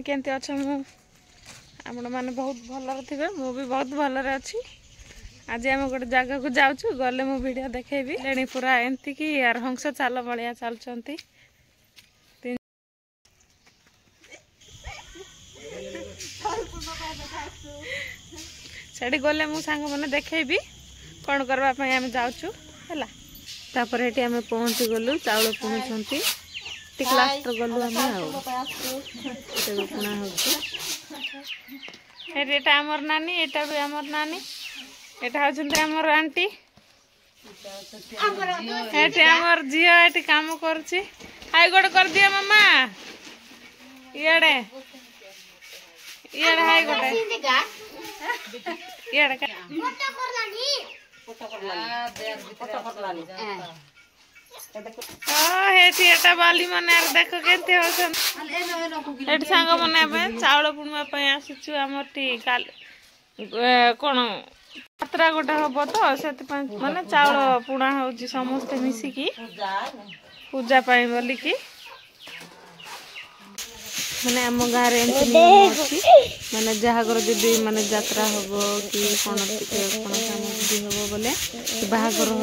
केमती अच्छा आपण मैंने बहुत भल थे मु भी बहुत भल अच्छी। आज आम गोटे जगह को जाऊँ गले मु वीडियो देखेबी लेनी पूरा एमती कि यार हंस चाल भाया चलुँच सेठी गले मु सांग मैंने देखेबी कौन करवाई आम जाऊँ है तापर ये आम पहुँची गलु चाउल पुणुंट लास्ट गलु आम पुणा होटा आमर नानी एटा भी आमर नानी एटा होचंती आमर आंटी एटे आमर झियो एटी काम करुची हाई गोटे कर दिया मामा इयाडे इयाडे हाई गोटे इयाडे एटा बाली माने देख केते होसन एटी सांग माने चाउल पुणवा आसीचु आमर टी काल कोन यात्रा गोटे हम तो से माने चाउल पुणा हो समस्ते मिसिकी पूजा पाई बोलिकी माने आम गाँव माने जहागर जदि माने यात्रा हम कि कौन कौन सामग्री हम बोले बाहागर हम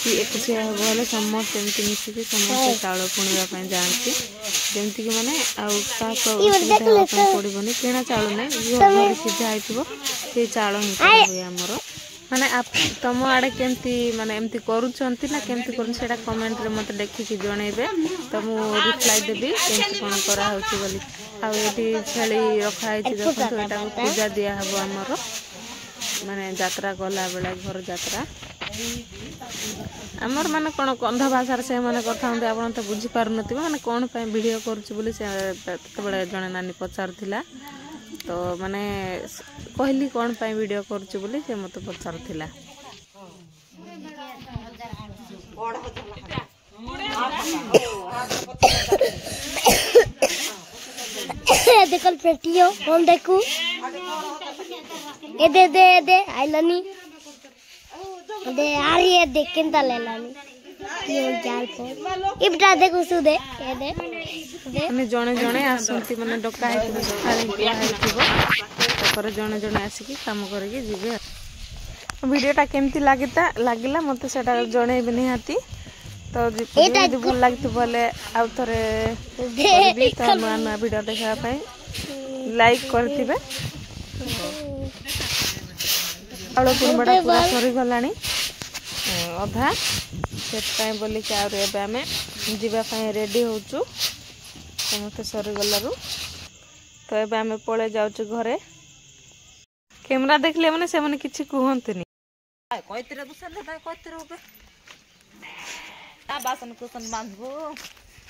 कि एकुशिया हम बोले समस्त एमती मिसिकी समस्त चाउल पुणवा जाती जमती कि माने आसुविधा पड़ोनी किणा चाउल ना घर सीझा हो चाउल ही हुए आमर माने तुम आड़े केमती माने एमती करूछंती ना केमती करूँ कमेंट रे मते देखिकी जनइबे तो मु रिप्लाई देबी केमती कोन करा होची बोली आ एठी छेली रखा है देखो एटा पूजा दिया हबो आमर माने यात्रा गला बेला घर यात्रा आमर माने कोन कंध भाषा से माने कथा होंते आपण तो बुझी पारु नथिबो माने कोन पय वीडियो करूची बोली से तबले जने नानी पचारथिला तो माने कहली कौन पाई वीडियो करुची बोली से मत पचारथिला देखल पेटियो हम देखू ए दे आइलानी दे आरी ए देख केनता लेलानी ये जाल पर इबटा देखू सुदे ए दे माने जणे जणे आसंती माने डका है सखाली बिया हैथिबो तापर जणे जणे आसिकी काम करके जिबे वीडियोटा केमती लागिला मते सेटा जणेबे निहाती तो यदि भल लगी बोले आउ थरे करबी तो नुआ नुआ वीडियो देखा पाई लाइक करथिबे चाउल पुणबड़ा पूरा सरी गलानी अधा से बोली कि आम जावाई रेडी होचु समस्त सरी गलु तो ये आम पले जाऊँ घरे कैमरा देखले मैंने से मैंने किसी कहते बासन कुसन मांगबो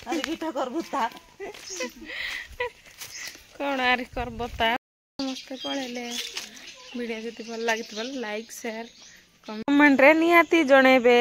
अरे गीता करबो ता कौन आरे करबो ता समस्त पळेले वीडियो जति भल लागित लाइक शेयर कमेंट रे निहाती जणेबे।